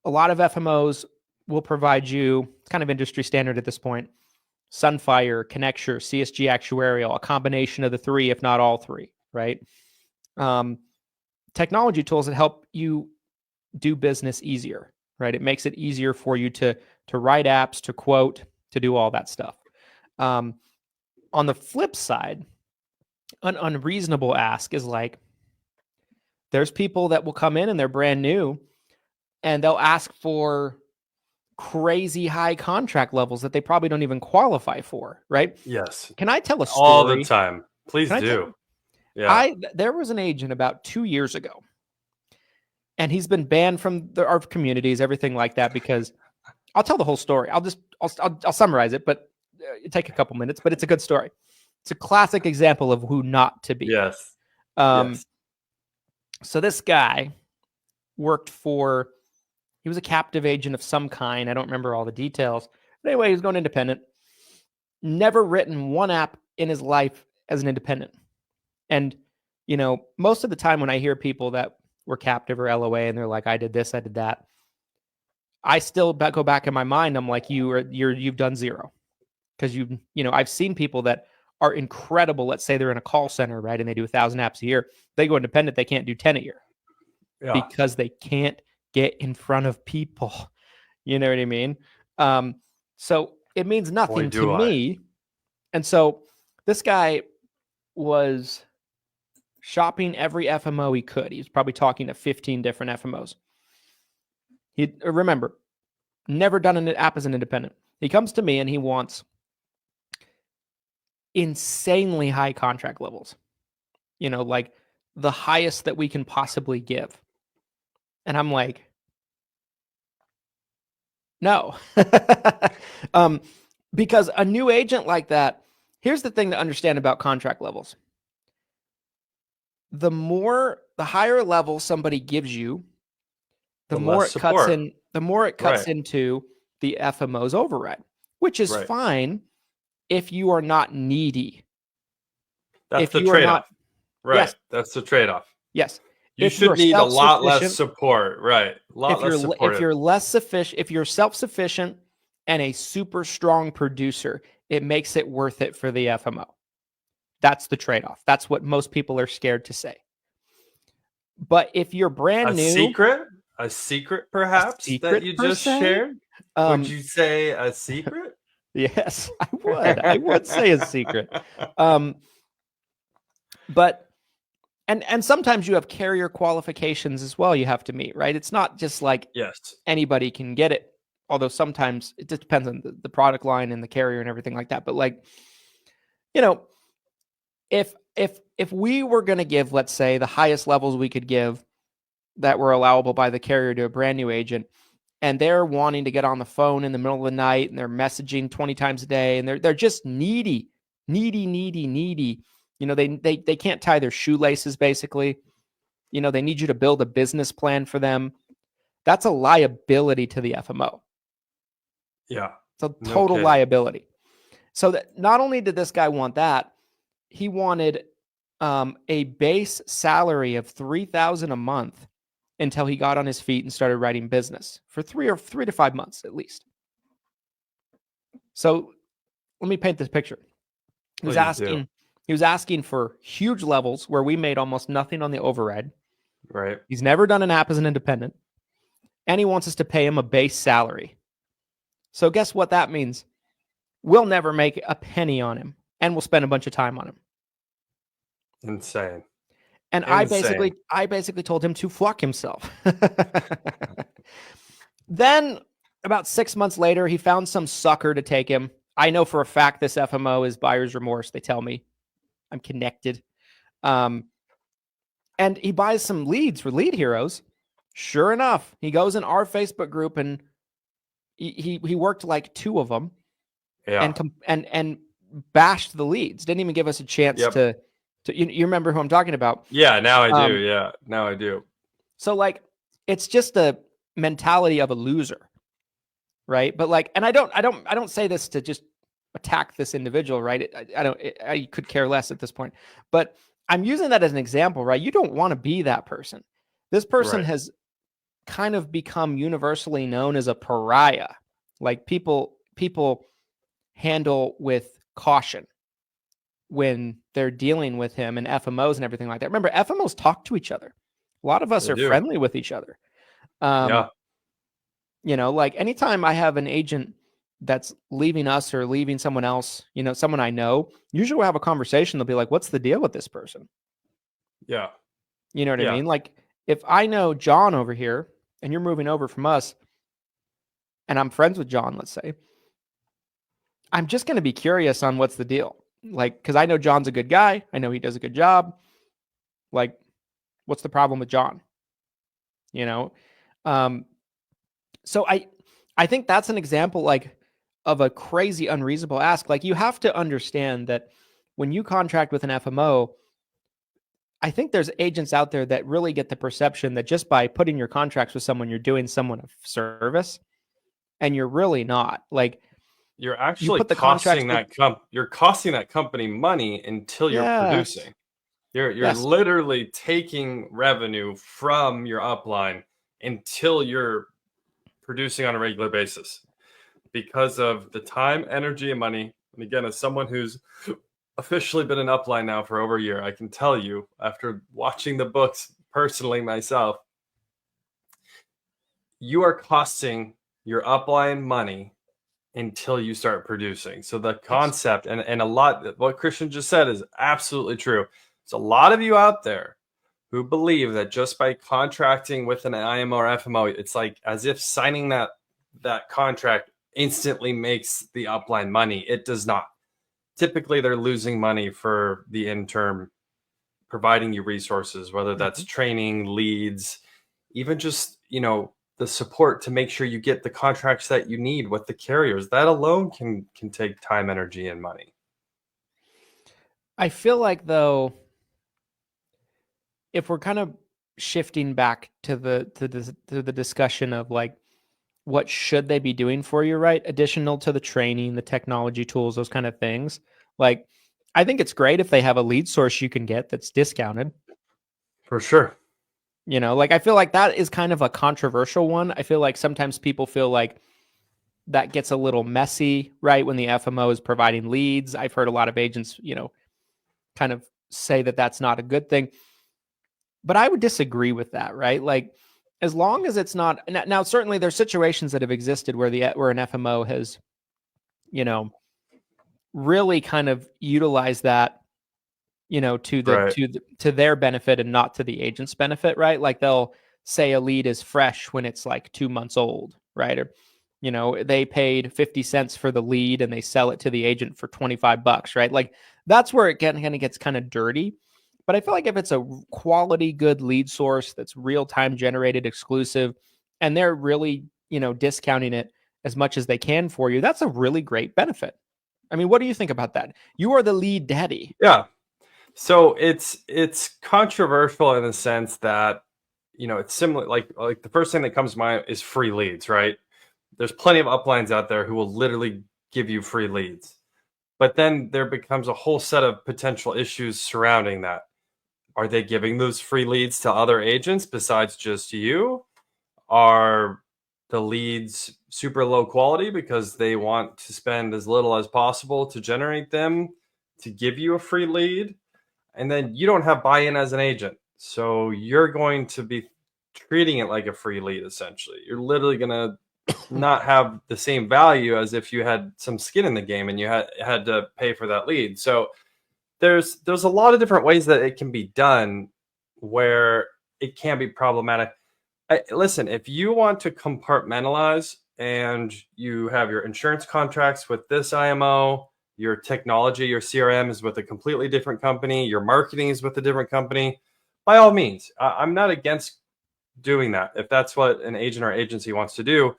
lot of FMOs will provide you, it's kind of industry standard at this point, Sunfire, Connecture, CSG Actuarial, a combination of the three, if not all three, right? Technology tools that help you do business easier, right? It makes it easier for you to write apps, to quote, to do all that stuff. On the flip side, an unreasonable ask is like, there's people that will come in and they're brand new and they'll ask for crazy high contract levels that they probably don't even qualify for, right? Yes. Can I tell a story? All the time. Please do. There was an agent about 2 years ago, and he's been banned from our communities, everything like that, because I'll tell the whole story. I'll summarize it, but it'll take a couple minutes, but it's a good story. It's a classic example of who not to be. Yes. So this guy he was a captive agent of some kind. I don't remember all the details. But anyway, he was going independent. Never written one app in his life as an independent. And, most of the time when I hear people that were captive or LOA and they're like, I did this, I did that, I still go back in my mind. I'm like, you've done zero. Because I've seen people that are incredible. Let's say they're in a call center, right? And they do 1,000 apps a year. They go independent, they can't do 10 a year. Yeah. Because they can't get in front of people. You know what I mean? So it means nothing to me. And so this guy was shopping every FMO he could. He was probably talking to 15 different FMOs. Remember, never done an app as an independent. He comes to me and he wants insanely high contract levels, like the highest that we can possibly give. And I'm like, no, because a new agent like that, here's the thing to understand about contract levels. The higher level somebody gives you, the more it cuts into the FMO's override, which is fine if you are not needy. That's the trade-off. Right. Yes. That's the trade-off. Yes. You should need a lot less support. Right. If you're less sufficient, if you're self-sufficient and a super strong producer, it makes it worth it for the FMO. That's the trade-off. That's what most people are scared to say. But if you're brand new, a secret perhaps that you just shared, would you say a secret? Yes, I would. I would say a secret. But and sometimes you have carrier qualifications as well you have to meet, right? It's not just like anybody can get it. Although sometimes it just depends on the product line and the carrier and everything like that. But like, if we were going to give, let's say, the highest levels we could give that were allowable by the carrier to a brand new agent, and they're wanting to get on the phone in the middle of the night and they're messaging 20 times a day and they're just needy. They can't tie their shoelaces, basically. They need you to build a business plan for them. That's a liability to the FMO. Yeah. It's a total liability. So that not only did this guy want that, he wanted a base salary of $3,000 a month until he got on his feet and started writing business for 3 to 5 months at least. So let me paint this picture. He was asking for huge levels where we made almost nothing on the override. Right. He's never done an app as an independent. And he wants us to pay him a base salary. So guess what that means? We'll never make a penny on him, and we'll spend a bunch of time on him. Insane. And I basically told him to fuck himself. Then about 6 months later, he found some sucker to take him. I know for a fact this FMO is buyer's remorse. They tell me I'm connected. And he buys some leads for Lead Heroes. Sure enough, he goes in our Facebook group and he worked like 2 of them and bashed the leads. Didn't even give us a chance to you remember who I'm talking about? Yeah, now I do. Now I do. So like, it's just a mentality of a loser, right? But like, and I don't say this to just attack this individual, right? I could care less at this point, but I'm using that as an example, right? You don't want to be that person. This person has kind of become universally known as a pariah. Like people handle with caution when they're dealing with him and FMOs and everything like that. Remember, FMOs talk to each other. A lot of us are friendly with each other. Like anytime I have an agent that's leaving us or leaving someone else, someone I know, usually we'll have a conversation. They'll be like, what's the deal with this person? Yeah. You know what I mean? Like if I know John over here and you're moving over from us and I'm friends with John, let's say, I'm just going to be curious on what's the deal. Like, because I know John's a good guy. I know he does a good job. Like, what's the problem with John? So I think that's an example like of a crazy unreasonable ask. Like you have to understand that when you contract with an FMO, I think there's agents out there that really get the perception that just by putting your contracts with someone, you're doing someone a service, and you're really not. Like, You're you actually put the contracts costing with, you're costing that company money until you're yes, producing. You're yes, literally taking revenue from your upline until you're producing on a regular basis because of the time, energy, and money. And again, as someone who's officially been an upline now for over a year, I can tell you, after watching the books personally myself, you are costing your upline money until you start producing. So the yes. concept and a lot, what Christian just said is absolutely true. There's a lot of you out there who believe that just by contracting with an IMO or FMO, it's like as if signing that contract instantly makes the upline money. It does not. Typically, they're losing money for the intern providing you resources, whether that's training, leads, even just, the support to make sure you get the contracts that you need with the carriers. That alone can take time, energy, and money. I feel like, though, if we're kind of shifting back to the discussion of like what should they be doing for you, right? Additional to the training, the technology tools, those kind of things. Like, I think it's great if they have a lead source you can get that's discounted. For sure. Like, I feel like that is kind of a controversial one. I feel like sometimes people feel like that gets a little messy, right? When the FMO is providing leads. I've heard a lot of agents, kind of say that that's not a good thing. But I would disagree with that, right? Like, as long as it's not now, certainly there's situations that have existed where an FMO has, really kind of utilized that, to their benefit and not to the agent's benefit, right? Like, they'll say a lead is fresh when it's like 2 months old, right? Or, they paid 50 cents for the lead and they sell it to the agent for $25, right? Like, that's where it kind of gets kind of dirty. But I feel like if it's a quality, good lead source that's real time generated, exclusive, and they're really, discounting it as much as they can for you, that's a really great benefit. I mean, what do you think about that? You are the lead daddy. Yeah. So it's controversial in the sense that, it's similar. Like the first thing that comes to mind is free leads, right? There's plenty of uplines out there who will literally give you free leads. But then there becomes a whole set of potential issues surrounding that. Are they giving those free leads to other agents besides just you? Are the leads super low quality because they want to spend as little as possible to generate them to give you a free lead? And then you don't have buy-in as an agent. So you're going to be treating it like a free lead, essentially. You're literally going to not have the same value as if you had some skin in the game and you had to pay for that lead. So there's a lot of different ways that it can be done where it can be problematic. Listen, if you want to compartmentalize and you have your insurance contracts with this IMO, your technology, your CRM is with a completely different company, your marketing is with a different company, by all means, I'm not against doing that if that's what an agent or agency wants to do.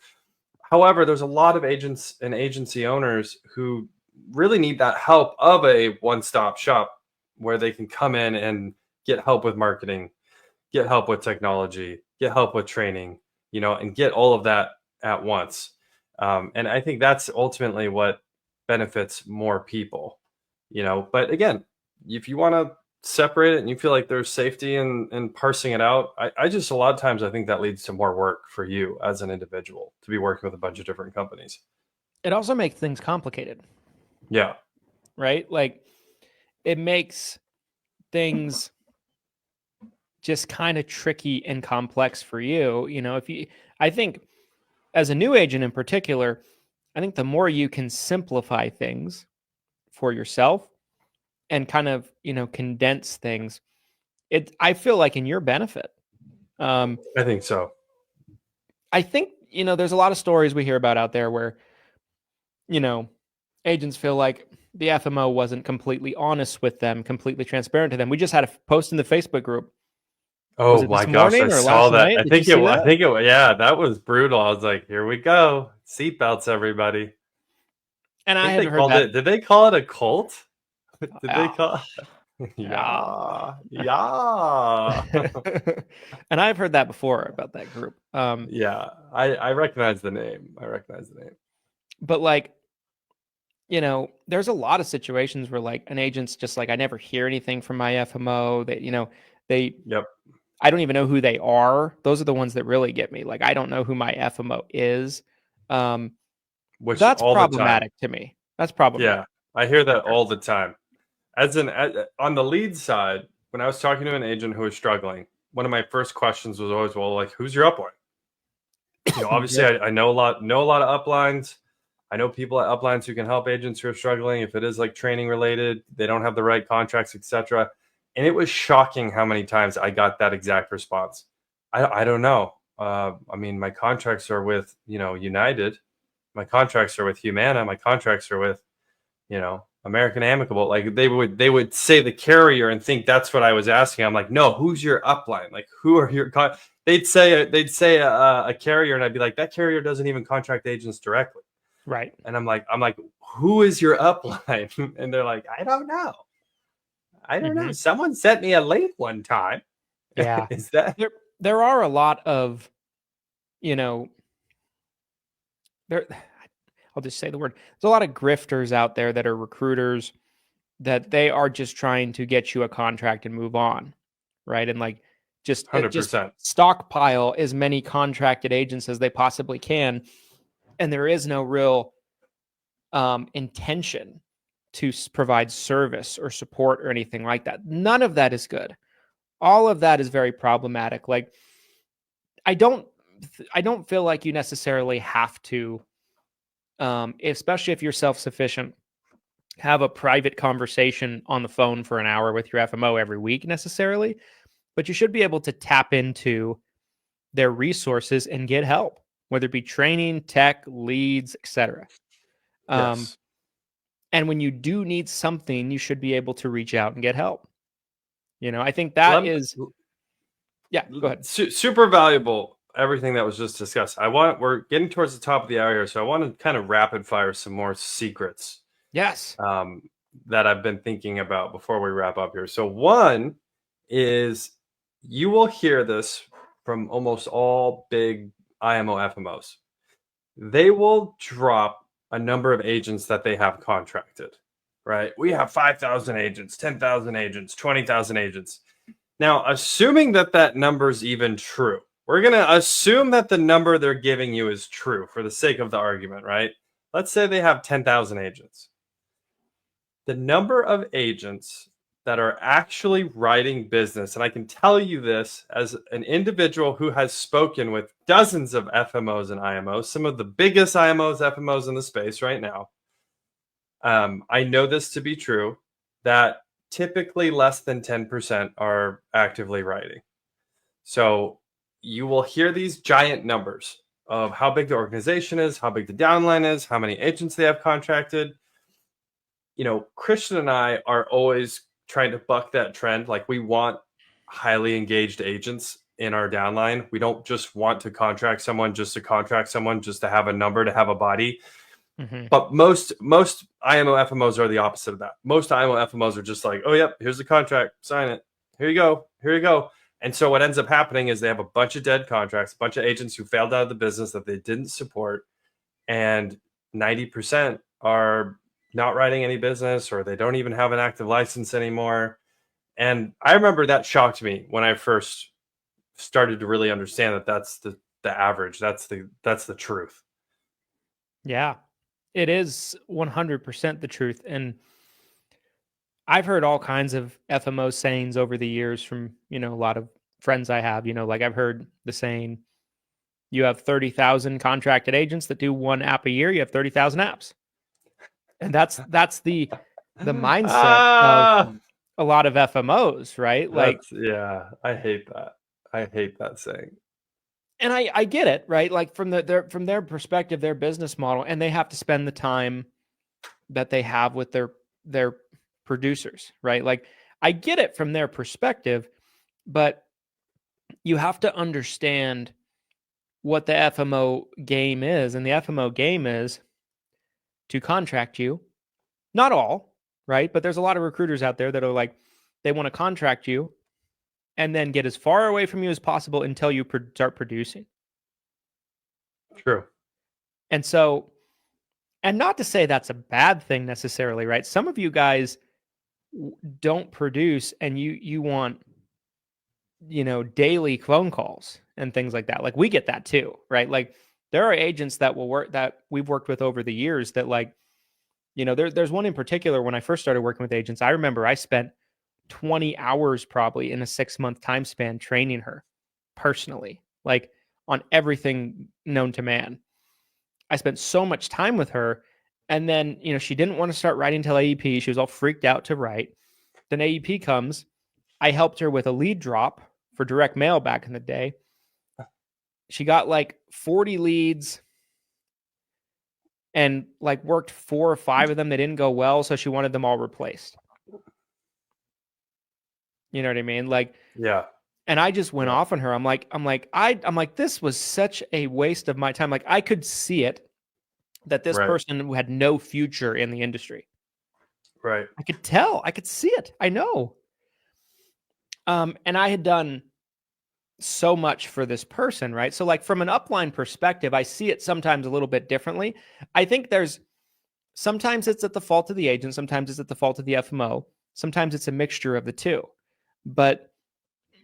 However, there's a lot of agents and agency owners who really need that help of a one-stop shop where they can come in and get help with marketing, get help with technology, get help with training, and get all of that at once. And I think that's ultimately what benefits more people, but again, if you want to separate it and you feel like there's safety in parsing it out, I just, a lot of times I think that leads to more work for you as an individual to be working with a bunch of different companies. It also makes things complicated. Yeah. Right? Like, it makes things just kind of tricky and complex for you. I think as a new agent in particular, I think the more you can simplify things for yourself and kind of, condense things, I feel like in your benefit. I think so. I think, there's a lot of stories we hear about out there where, agents feel like the FMO wasn't completely honest with them, completely transparent to them. We just had a post in the Facebook group. Oh my gosh, I saw that. I think it, yeah, that was brutal. I was like, here we go. Seatbelts, everybody. And I haven't heard that. Did they call it a cult? Did they call Yeah. Yeah. And I've heard that before about that group. Yeah. I recognize the name. But like, there's a lot of situations where like an agent's just like, I never hear anything from my FMO. That, Yep. I don't even know who they are. Those are the ones that really get me. Like, I don't know who my FMO is. Which That's all the time. problematic to me. That's problematic. Yeah. I hear that all the time. On the lead side, when I was talking to an agent who was struggling, one of my first questions was always, well, like, who's your upline? Obviously, Yeah. I know a lot of uplines. I know people at uplines who can help agents who are struggling. If it is like training related, they don't have the right contracts, etc. And it was shocking how many times I got that exact response. I don't know. I mean, my contracts are with United. My contracts are with Humana. My contracts are with American Amicable. Like they would say the carrier and think that's what I was asking. I'm like, no, who's your upline? Like, who are your they'd say a carrier, and I'd be like, that carrier doesn't even contract agents directly. Right. And I'm like, who is your upline? And they're like, I don't know. Someone sent me a link one time. Yeah. Is that there are a lot of, I'll just say the word. There's a lot of grifters out there that are recruiters that they are just trying to get you a contract and move on. Right. And like just 100%. Stockpile as many contracted agents as they possibly can. And there is no real intention to provide service or support or anything like that. None of that is good. All of that is very problematic. Like, I don't feel like you necessarily have to, especially if you're self-sufficient, have a private conversation on the phone for an hour with your FMO every week necessarily, but you should be able to tap into their resources and get help, whether it be training, tech, leads, etc. Yes. And when you do need something, you should be able to reach out and get help. I think that is, yeah, go ahead. Super valuable. Everything that was just discussed. We're getting towards the top of the hour here, so I want to kind of rapid fire some more secrets. Yes. That I've been thinking about before we wrap up here. So one is, you will hear this from almost all big IMO FMOs. They will drop a number of agents that they have contracted, right? We have 5,000 agents, 10,000 agents, 20,000 agents. Now, assuming that number is even true, we're going to assume that the number they're giving you is true for the sake of the argument, right? Let's say they have 10,000 agents. The number of agents that are actually writing business, and I can tell you this as an individual who has spoken with dozens of FMOs and IMOs, some of the biggest IMOs, FMOs in the space right now. I know this to be true, that typically less than 10% are actively writing. So you will hear these giant numbers of how big the organization is, how big the downline is, how many agents they have contracted. Christian and I are always trying to buck that trend. Like, we want highly engaged agents in our downline. We don't just want to contract someone just to have a number, to have a body. Mm-hmm. But most IMO FMOs are the opposite of that. Most IMO FMOs are just like, oh, yep, here's the contract, sign it. Here you go. And so what ends up happening is they have a bunch of dead contracts, a bunch of agents who failed out of the business that they didn't support, and 90% are not writing any business, or they don't even have an active license anymore. And I remember that shocked me when I first started to really understand that that's the average. That's the truth. Yeah, it is 100% the truth. And I've heard all kinds of FMO sayings over the years from, a lot of friends I have. Like, I've heard the saying, you have 30,000 contracted agents that do one app a year, you have 30,000 apps. And that's the mindset of a lot of FMOs, right? Like, yeah, I hate that. I hate that saying. And I get it, right? Like, from their perspective, their business model, and they have to spend the time that they have with their producers, right? Like, I get it from their perspective, but you have to understand what the FMO game is, and the FMO game is to contract you. Not all, right? But there's a lot of recruiters out there that are like, they want to contract you and then get as far away from you as possible until you start producing. True. And so, and not to say that's a bad thing necessarily, right? Some of you guys don't produce and you want, daily phone calls and things like that. Like we get that too, right? Like there are agents that will work that we've worked with over the years that like, there's one in particular when I first started working with agents. I remember I spent 20 hours probably in a 6-month time span training her personally, like on everything known to man. I spent so much time with her. And then, she didn't want to start writing till AEP. She was all freaked out to write. Then AEP comes. I helped her with a lead drop for direct mail back in the day. She got like 40 leads and like worked 4 or 5 of them. They didn't go well. So she wanted them all replaced. You know what I mean? Like, yeah. And I just went off on her. I'm like, this was such a waste of my time. Like I could see it that this person had no future in the industry. Right. I could tell. I could see it. I know. And I had done so much for this person, right? So like from an upline perspective, I see it sometimes a little bit differently. I think sometimes it's at the fault of the agent. Sometimes it's at the fault of the FMO. Sometimes it's a mixture of the two. But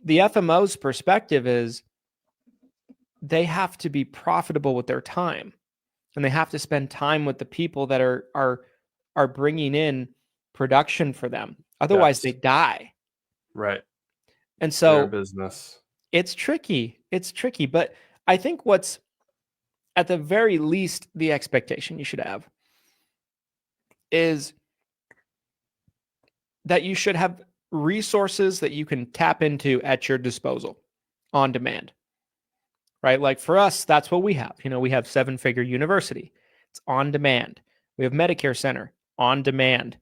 the FMO's perspective is they have to be profitable with their time, and they have to spend time with the people that are bringing in production for them. Otherwise, they die. Right. And so their business. It's tricky. But I think what's at the very least the expectation you should have is that you should have resources that you can tap into at your disposal on demand, right? Like for us, that's what we have. We have 7-Figure University. It's on demand. We have Medicare Center on demand.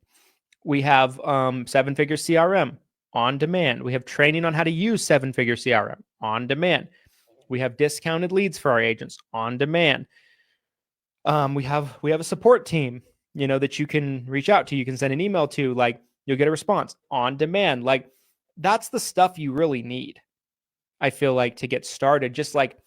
We have 7-Figure CRM on demand. We have training on how to use 7-Figure CRM on demand. We have discounted leads for our agents on demand. We have a support team, that you can reach out to. You can send an email to, like, you'll get a response on demand. Like that's the stuff you really need, I feel like, to get started. Just like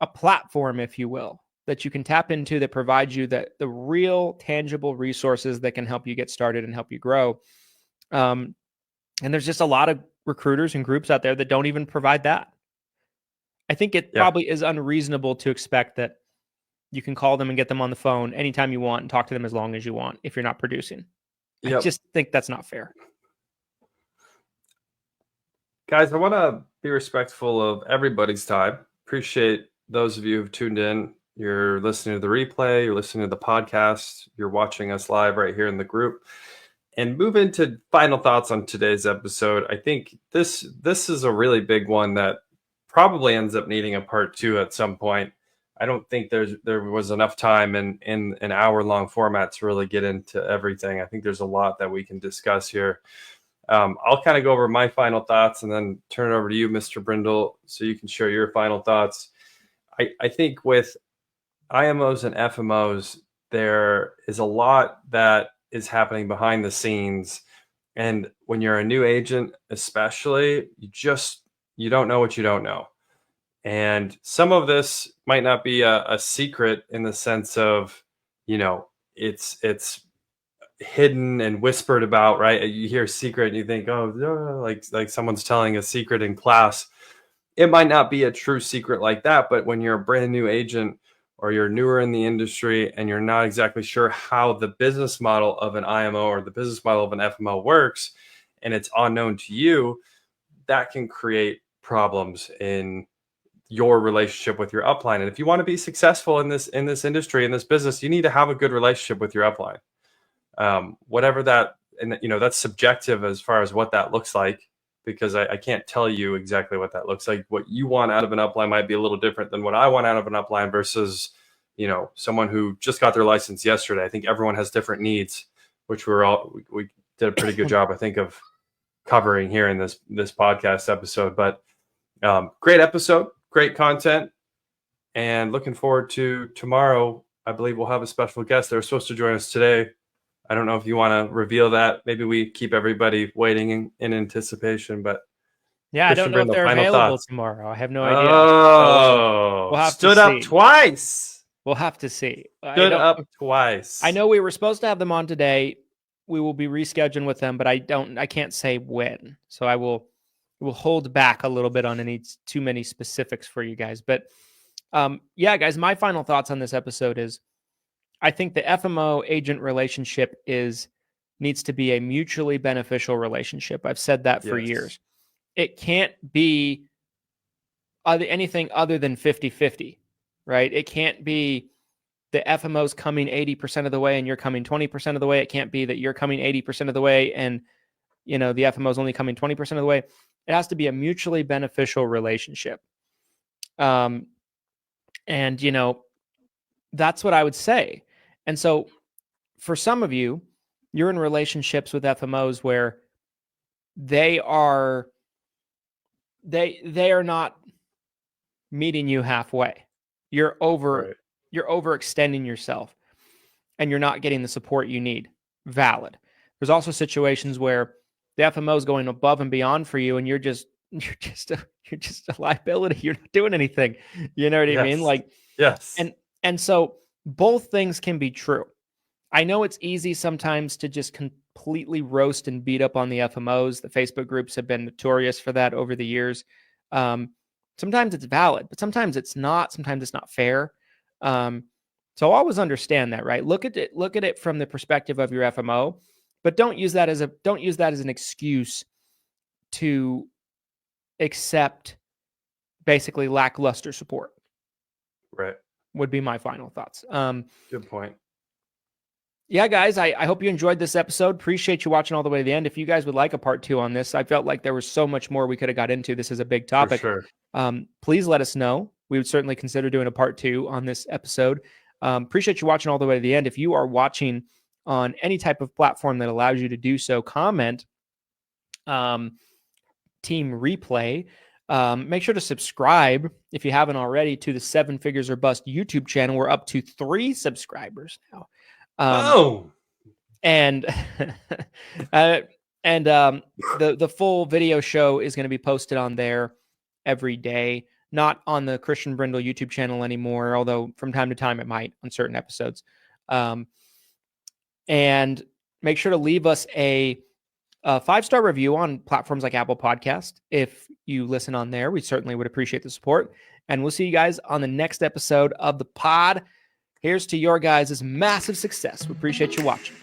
a platform, if you will, that you can tap into that provides you the real tangible resources that can help you get started and help you grow. And there's just a lot of recruiters and groups out there that don't even provide that. I think it probably is unreasonable to expect that you can call them and get them on the phone anytime you want and talk to them as long as you want if you're not producing. I just think that's not fair. Guys, I want to be respectful of everybody's time. Appreciate those of you who've tuned in. You're listening to the replay, you're listening to the podcast, you're watching us live right here in the group. And move into final thoughts on today's episode. I think this is a really big one that probably ends up needing a part 2 at some point. I don't think there was enough time in an hour-long format to really get into everything. I think there's a lot that we can discuss here. I'll kind of go over my final thoughts and then turn it over to you, Mr. Brindle, so you can share your final thoughts. I think with IMOs and FMOs, there is a lot that is happening behind the scenes. And when you're a new agent, especially, you don't know what you don't know. And some of this might not be a secret in the sense of, it's hidden and whispered about, right? You hear a secret and you think, like someone's telling a secret in class. It might not be a true secret like that, but when you're a brand new agent or you're newer in the industry and you're not exactly sure how the business model of an IMO or the business model of an FMO works, and it's unknown to you, that can create problems in your relationship with your upline. And if you want to be successful in this industry, in this business, you need to have a good relationship with your upline. Whatever that, and that's subjective as far as what that looks like, because I can't tell you exactly what that looks like. What you want out of an upline might be a little different than what I want out of an upline versus, someone who just got their license yesterday. I think everyone has different needs, which we did a pretty good job, I think, of covering here in this podcast episode. But great episode, great content, and looking forward to tomorrow. I believe we'll have a special guest. They're supposed to join us today. I don't know if you want to reveal that. Maybe we keep everybody waiting in anticipation, but Yeah, I don't Christian know if Brindle, they're final available thoughts. tomorrow. I have no idea. Oh, We'll have to stood up see. twice. We'll have to see. Stood up twice. I know we were supposed to have them on today. We will be rescheduling with them, but I can't say when. So we'll hold back a little bit on any too many specifics for you guys. But yeah, guys, my final thoughts on this episode is I think the FMO agent relationship needs to be a mutually beneficial relationship. I've said that for years. It can't be anything other than 50-50, right? It can't be the FMO's coming 80% of the way and you're coming 20% of the way. It can't be that you're coming 80% of the way and the FMO's only coming 20% of the way. It has to be a mutually beneficial relationship. And that's what I would say. And so for some of you, you're in relationships with FMOs where they are not meeting you halfway. You're overextending yourself and you're not getting the support you need. Valid. There's also situations where the FMO is going above and beyond for you and you're just a liability. You're not doing anything. You know what I mean? Like, yes. And so both things can be true. I know it's easy sometimes to just completely roast and beat up on the FMOs. The Facebook groups have been notorious for that over the years. Sometimes it's valid, but sometimes it's not. Sometimes it's not fair. So always understand that, right? Look at it from the perspective of your FMO, but don't use that as an excuse to accept basically lackluster support. Right. Would be my final thoughts. Good point. Yeah, guys, I hope you enjoyed this episode. Appreciate you watching all the way to the end. If you guys would like a part 2 on this, I felt like there was so much more we could have got into. This is a big topic. For sure. Please let us know. We would certainly consider doing a part 2 on this episode. Appreciate you watching all the way to the end. If you are watching on any type of platform that allows you to do so, comment, team replay. Make sure to subscribe if you haven't already to the 7 Figures or Bust YouTube channel. We're up to 3 subscribers now. And the full video show is going to be posted on there every day, not on the Christian Brindle YouTube channel anymore, although from time to time it might on certain episodes. And make sure to leave us a 5-star review on platforms like Apple Podcast. If you listen on there, we certainly would appreciate the support. And we'll see you guys on the next episode of the pod. Here's to your guys' massive success. We appreciate you watching.